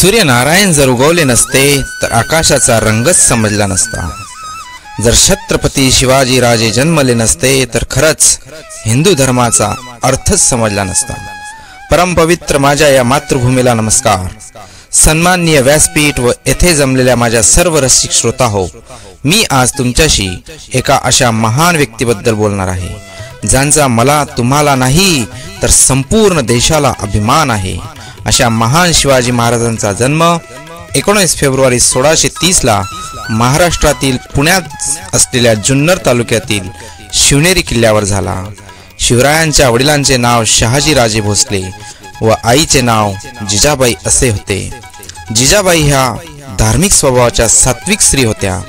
सूर्यनारायण जर उगवले नसते तर आकाशाचा रंगच समजला नसता। जर छत्रपती शिवाजी राजे जन्मले नसते तर खरंच हिंदू धर्माचा अर्थच समजला नसता। परमपवित्र माझ्या या मातृभूमीला नमस्कार। सन्माननीय व्यासपीठ व येथे जमलेल्या माझ्या सर्व रसिक श्रोता हो, मी आज तुमच्याशी एका अशा महान व्यक्तीबद्दल बोलणार आहे ज्यांचा मला तुम्हाला नाही तर संपूर्ण देशाला अभिमान आहे। अशा महान शिवाजी महाराजांचा जन्म 19 फेब्रुवारी 1630 ला महाराष्ट्रातील पुण्यात असलेल्या जुन्नर तालुक्यातील शिवनेरी किल्ल्यावर झाला। शिवरायांच्या वडिलांचे नाव शहाजी राजे भोसले व आईचे नाव जिजाबाई असे होते। जिजाबाई ह्या धार्मिक स्वभावाच्या सात्विक स्त्री होत्या।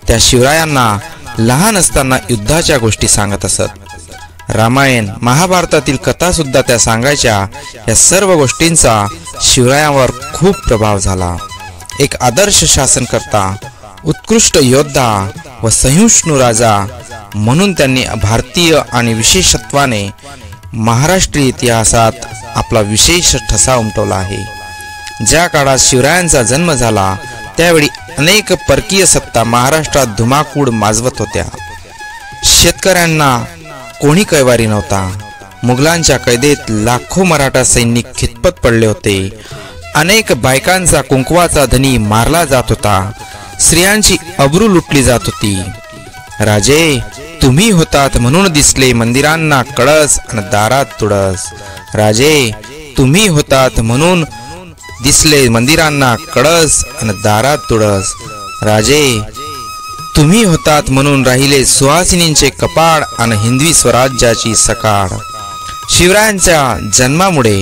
त्या शिवरायांना लहान असताना युद्धाच्या गोष्टी सांगत असत। रामायण महाभारतातील कथा सुद्धा त्या सांगायच्या। या सर्व गोष्टींचा शिवरायांवर खूप प्रभाव झाला। एक आदर्श शासनकर्ता, उत्कृष्ट योद्धा व सहिष्णू राजा म्हणून त्यांनी भारतीय आणि विशेषत्वाने महाराष्ट्रीय इतिहासात आपला विशेष ठसा उमटवला आहे। ज्या काळात शिवरायांचा जन्म झाला त्यावेळी अनेक परकीय सत्ता महाराष्ट्रात धुमाकूळ माजवत होत्या। शेतकऱ्यांना कोणी कैवारी नव्हता। मुघलांच्या कैदेत लाखो मराठा सैनिक खितपत पडले होते। अनेक बायकांचा कुंकवाचा धनी मारला जात होता। स्त्रियांची अब्रू लुटली जात होती। राजे तुम्ही होतात म्हणून दिसले मंदिरांना कळस आणि दारात तुळस। राजे तुम्ही होतात म्हणून दिसले मंदिरांना कळस आणि दारात तुळस। राजे तुम्ही होतात म्हणून राहिले सुहासिनींचे कपाळ आणि हिंदवी स्वराज्याची सकाळ। शिवरायांच्या जन्मामुळे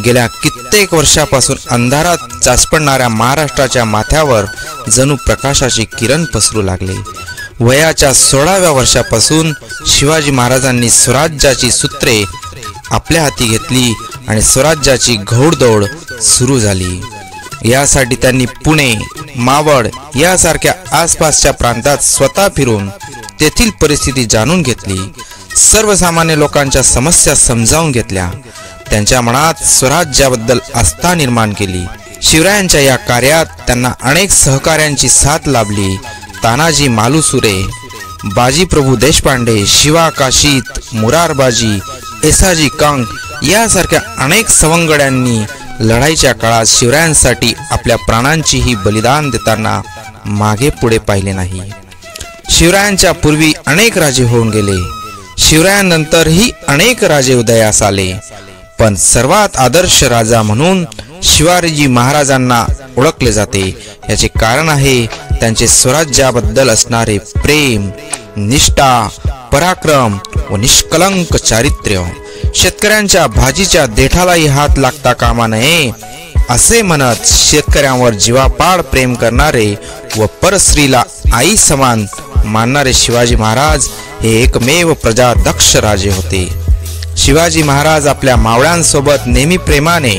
गेल्या कित्येक वर्षापासून अंधारात चाचपडणाऱ्या महाराष्ट्राच्या माथ्यावर जणू प्रकाशाची किरण पसरू लागले। वयाच्या 16व्या वर्षापासून शिवाजी महाराजांनी स्वराज्याची सूत्रे आपल्या हाती घेतली आणि स्वराज्याची घोडदौड सुरू झाली। यासाठी त्यांनी पुणे, मावळ यासारख्या आसपासच्या प्रांतात स्वतः फिरून तेथील परिस्थिती जाणून घेतली। सर्वसामान्य लोकांच्या समस्या समजावून घेतल्या। त्यांच्या मनात स्वराज्याबद्दल आस्था निर्माण केली। शिवरायांच्या या कार्यात त्यांना अनेक सहकार्यांची साथ लाभली। तानाजी मालुसुरे, बाजीप्रभू देशपांडे, शिवा काशीत, मुरारबाजी, येसाजी कंक यासारख्या अनेक सवंगड्यांनी लढाईच्या काळात शिवरायांसाठी आपल्या प्राणांचीही बलिदान देताना मागे पुढे पाहिले नाही। शिवरायांच्या पूर्वी अनेक राजे होऊन गेले। शिवरायांनंतरही अनेक राजे उदयास आले, पण सर्वात आदर्श राजा म्हणून शिवाजी महाराजांना ओळखले जाते। याचे कारण आहे त्यांचे स्वराज्याबद्दल असणारे प्रेम, निष्ठा, पराक्रम व निष्कलंक चारित्र्य। शेतकऱ्यांच्या भाजीच्या देठालाही हात लागता कामा नये असे म्हणत शेतकऱ्यांवर जीवापाड प्रेम करणारे व परस्त्रीला आई समान मानणारे शिवाजी महाराज हे एकमेव प्रजादक्ष राजे होते। शिवाजी महाराज आपल्या मावळ्यांसोबत नेहमी प्रेमाने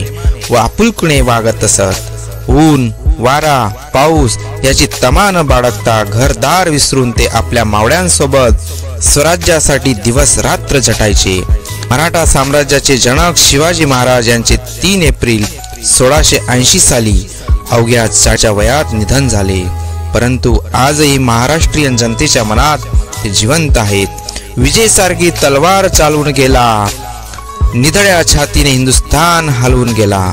व आपुलकीने वागत असत। ऊन, वारा, पाऊस याची तमा न बाळगता घरदार विसरून ते आपल्या मावळ्यांसोबत स्वराज्यासाठी दिवस रात्र झटायचे। मराठा साम्राज्याचे जनक शिवाजी महाराज यांचे 3 एप्रिल 1680 साली अवघ्या 4च्या वयात निधन झाले, परंतु आजही महाराष्ट्रीयन जनतेच्या मनात ते जिवंत आहेत। विजयसारखी तलवार चालवून गेला, निधड्या छातीने हिंदुस्थान हलवून गेला।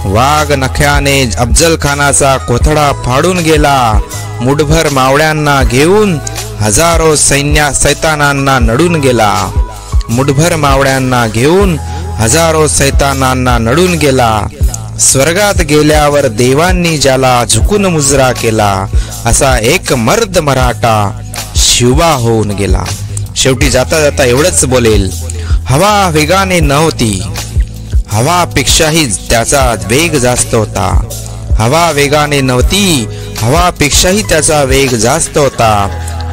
वाघ नख्याने अफजल खानाचा कोथळा फाडून गेला। मुठभर मावळ्यांना घेऊन हजारो सैतानांना नडून गेला। मुठभर मावळ्यांना घेऊन हजारो सैतानांना नडून गेला। स्वर्गात गेल्यावर देवांनी ज्याला झुकून मुजरा केला, असा एक मर्द मराठा शिवबा होऊन गेला। शेवटी जाता जाता एवढंच बोलेल, हवा वेगाने नव्हती, हवापेक्षाही त्याचा वेग जास्त होता। हवा वेगाने नव्हती, हवापेक्षाही त्याचा वेग जास्त होता।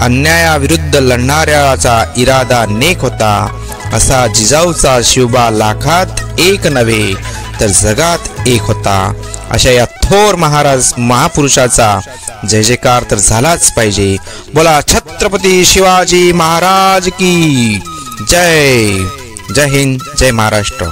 अन्यायाविरुद्ध लढणाऱ्याचा इरादा नेक होता। असा जिजाऊचा शिवबा लाखात एक नव्हे तर जगात एक होता। अशा या थोर महापुरुषाचा जय जयकार तर झालाच पाहिजे। बोला छत्रपती शिवाजी महाराज की जय। जय हिंद, जय महाराष्ट्र।